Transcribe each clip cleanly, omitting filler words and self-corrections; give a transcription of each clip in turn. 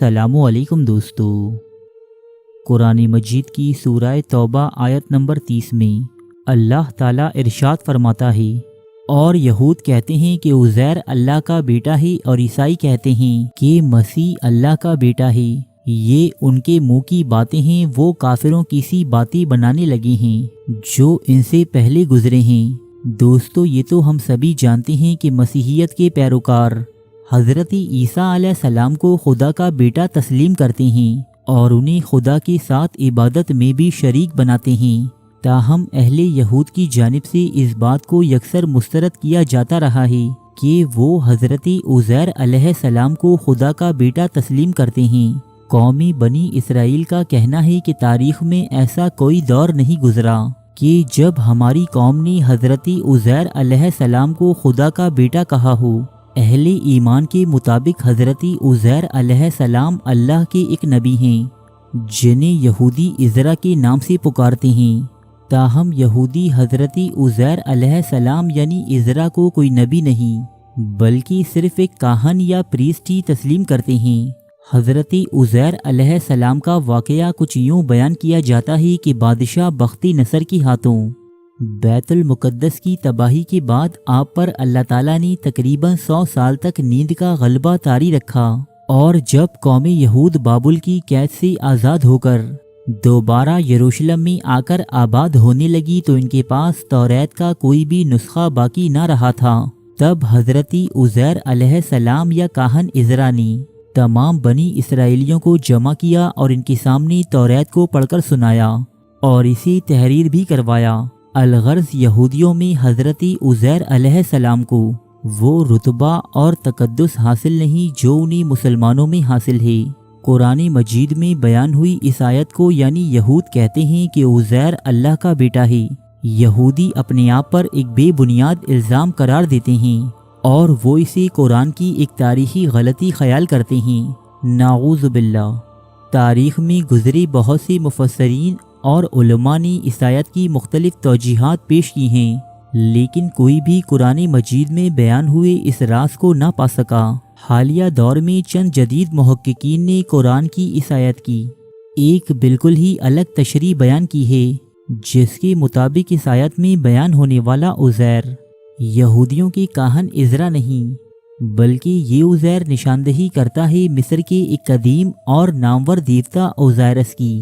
السلام علیکم دوستو۔ قرآن مجید کی سورہ توبہ آیت نمبر 30 میں اللہ تعالیٰ ارشاد فرماتا ہے، اور یہود کہتے ہیں کہ عزیر اللہ کا بیٹا ہے، اور عیسائی کہتے ہیں کہ مسیح اللہ کا بیٹا ہے۔ یہ ان کے منہ کی باتیں ہیں، وہ کافروں کی سی باتیں بنانے لگے ہیں جو ان سے پہلے گزرے ہیں۔ دوستو، یہ تو ہم سبھی جانتے ہیں کہ مسیحیت کے پیروکار حضرت عیسیٰ علیہ السلام کو خدا کا بیٹا تسلیم کرتے ہیں اور انہیں خدا کے ساتھ عبادت میں بھی شریک بناتے ہیں۔ تاہم اہل یہود کی جانب سے اس بات کو یکسر مسترد کیا جاتا رہا ہے کہ وہ حضرت عزیر علیہ السلام کو خدا کا بیٹا تسلیم کرتے ہیں۔ قومی بنی اسرائیل کا کہنا ہے کہ تاریخ میں ایسا کوئی دور نہیں گزرا کہ جب ہماری قوم نے حضرت عزیر علیہ السلام کو خدا کا بیٹا کہا ہو۔ اہل ایمان کے مطابق حضرت عزیر علیہ السلام اللہ کے ایک نبی ہیں جنہیں یہودی عزرا کے نام سے پکارتے ہیں۔ تاہم یہودی حضرت عزیر علیہ السلام یعنی عزرا کو کوئی نبی نہیں بلکہ صرف ایک کاہن یا پریسٹ ہی تسلیم کرتے ہیں۔ حضرت عزیر علیہ السلام کا واقعہ کچھ یوں بیان کیا جاتا ہے کہ بادشاہ بختی نصر کے ہاتھوں بیت المقدس کی تباہی کے بعد آپ پر اللہ تعالیٰ نے تقریباً 100 سال تک نیند کا غلبہ طاری رکھا، اور جب قوم یہود بابل کی قید سے آزاد ہو کر دوبارہ یروشلم میں آ کر آباد ہونے لگی تو ان کے پاس توریت کا کوئی بھی نسخہ باقی نہ رہا تھا۔ تب حضرت عزیر علیہ السلام یا کاہن عزرا نے تمام بنی اسرائیلیوں کو جمع کیا اور ان کے سامنے توریت کو پڑھ کر سنایا اور اسے تحریر بھی کروایا۔ الغرض یہودیوں میں حضرت عزیر علیہ السلام کو وہ رتبہ اور تقدس حاصل نہیں جو انہیں مسلمانوں میں حاصل ہے۔ قرآن مجید میں بیان ہوئی اس آیت کو یعنی یہود کہتے ہیں کہ عزیر اللہ کا بیٹا ہے، یہودی اپنے آپ پر ایک بے بنیاد الزام قرار دیتے ہیں اور وہ اسے قرآن کی ایک تاریخی غلطی خیال کرتے ہیں۔ نعوذ باللہ۔ تاریخ میں گزرے بہت سے مفسرین اور علماء نے اس آیت کی مختلف توجیحات پیش کی ہیں، لیکن کوئی بھی قرآن مجید میں بیان ہوئے اس راز کو نہ پا سکا۔ حالیہ دور میں چند جدید محققین نے قرآن کی اس آیت کی ایک بالکل ہی الگ تشریح بیان کی ہے، جس کے مطابق اس آیت میں بیان ہونے والا عزیر یہودیوں کے کاہن عزرا نہیں بلکہ یہ عزیر نشاندہی کرتا ہے مصر کے ایک قدیم اور نامور دیوتا اوزائرس کی۔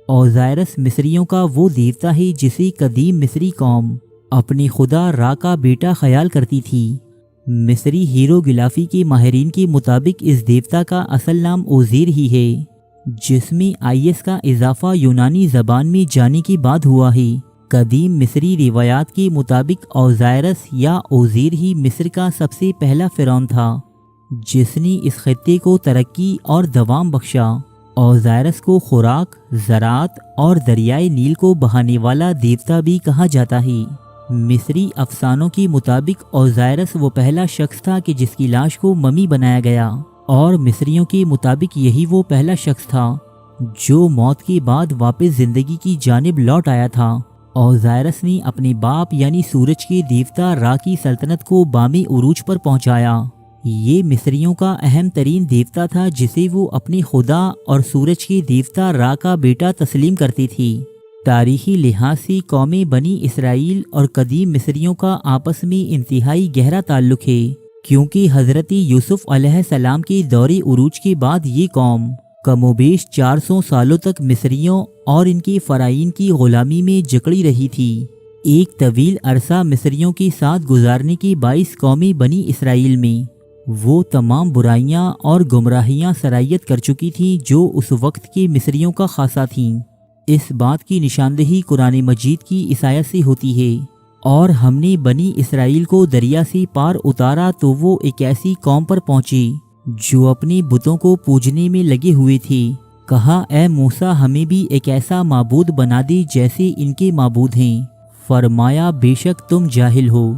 اوزائرس مصریوں کا وہ دیوتا ہے جسے قدیم مصری قوم اپنے خدا را کا بیٹا خیال کرتی تھی۔ مصری ہیروگلافی کے ماہرین کے مطابق اس دیوتا کا اصل نام اوزیر ہی ہے، جس میں آئیس کا اضافہ یونانی زبان میں جانے کے بعد ہوا ہے۔ قدیم مصری روایات کے مطابق اوزائرس یا اوزیر ہی مصر کا سب سے پہلا فرعون تھا جس نے اس خطے کو ترقی اور دوام بخشا۔ اوزائرس کو خوراک، زراعت اور دریائے نیل کو بہانے والا دیوتا بھی کہا جاتا ہے۔ مصری افسانوں کے مطابق اوزائرس وہ پہلا شخص تھا کہ جس کی لاش کو ممی بنایا گیا، اور مصریوں کے مطابق یہی وہ پہلا شخص تھا جو موت کے بعد واپس زندگی کی جانب لوٹ آیا تھا۔ اوزائرس نے اپنے باپ یعنی سورج کے دیوتا را کی سلطنت کو بامی عروج پر پہنچایا۔ یہ مصریوں کا اہم ترین دیوتا تھا جسے وہ اپنے خدا اور سورج کے دیوتا را کا بیٹا تسلیم کرتی تھی۔ تاریخی لحاظ سے قوم بنی اسرائیل اور قدیم مصریوں کا آپس میں انتہائی گہرا تعلق ہے، کیونکہ حضرت یوسف علیہ السلام کے دور عروج کے بعد یہ قوم کم و بیش 400 سالوں تک مصریوں اور ان کے فرعین کی غلامی میں جکڑی رہی تھی۔ ایک طویل عرصہ مصریوں کے ساتھ گزارنے کے باعث قوم بنی اسرائیل میں وہ تمام برائیاں اور گمراہیاں سرایت کر چکی تھیں جو اس وقت کے مصریوں کا خاصہ تھیں۔ اس بات کی نشاندہی قرآن مجید کی اس آیت سے ہوتی ہے، اور ہم نے بنی اسرائیل کو دریا سے پار اتارا تو وہ ایک ایسی قوم پر پہنچے جو اپنے بتوں کو پوجنے میں لگے ہوئے تھے۔ کہا، اے موسیٰ، ہمیں بھی ایک ایسا معبود بنا دے جیسے ان کے معبود ہیں۔ فرمایا، بے شک تم جاہل ہو،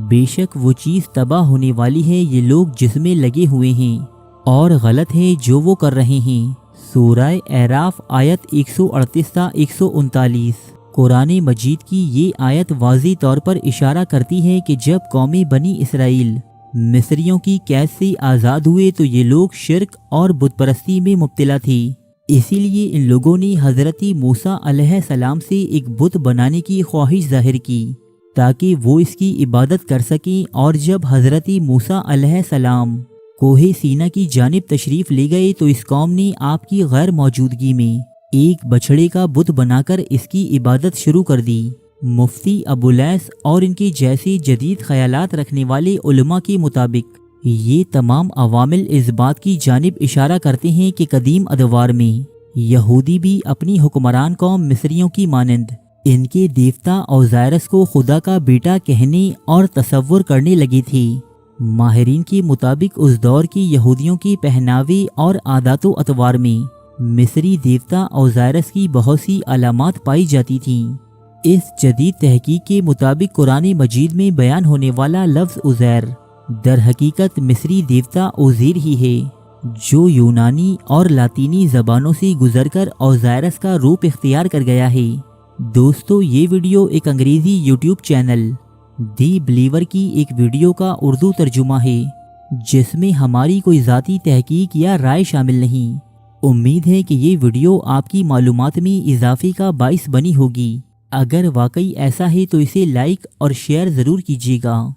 بے شک وہ چیز تباہ ہونے والی ہے یہ لوگ جس میں لگے ہوئے ہیں، اور غلط ہے جو وہ کر رہے ہیں۔ سورہ اعراف آیت 138 تا 139۔ قرآن مجید کی یہ آیت واضح طور پر اشارہ کرتی ہے کہ جب قوم بنی اسرائیل مصریوں کی قید سے آزاد ہوئے تو یہ لوگ شرک اور بت پرستی میں مبتلا تھے، اسی لیے ان لوگوں نے حضرت موسیٰ علیہ السلام سے ایک بت بنانے کی خواہش ظاہر کی تاکہ وہ اس کی عبادت کر سکیں۔ اور جب حضرت موسیٰ علیہ السلام کوہ سینا کی جانب تشریف لے گئے تو اس قوم نے آپ کی غیر موجودگی میں ایک بچھڑے کا بت بنا کر اس کی عبادت شروع کر دی۔ مفتی ابولیس اور ان کے جیسے جدید خیالات رکھنے والے علماء کے مطابق یہ تمام عوامل اس بات کی جانب اشارہ کرتے ہیں کہ قدیم ادوار میں یہودی بھی اپنی حکمران قوم مصریوں کی مانند ان کے دیوتا اوزائرس کو خدا کا بیٹا کہنے اور تصور کرنے لگے تھے۔ ماہرین کے مطابق اس دور کی یہودیوں کے پہناوے اور عادات و اطوار میں مصری دیوتا اوزائرس کی بہت سی علامات پائی جاتی تھیں۔ اس جدید تحقیق کے مطابق قرآن مجید میں بیان ہونے والا لفظ عزیر در حقیقت مصری دیوتا اوزیر ہی ہے، جو یونانی اور لاطینی زبانوں سے گزر کر اوزائرس کا روپ اختیار کر گیا ہے۔ دوستو، یہ ویڈیو ایک انگریزی یوٹیوب چینل دی بلیور کی ایک ویڈیو کا اردو ترجمہ ہے، جس میں ہماری کوئی ذاتی تحقیق یا رائے شامل نہیں۔ امید ہے کہ یہ ویڈیو آپ کی معلومات میں اضافے کا باعث بنی ہوگی۔ اگر واقعی ایسا ہے تو اسے لائک اور شیئر ضرور کیجیے گا۔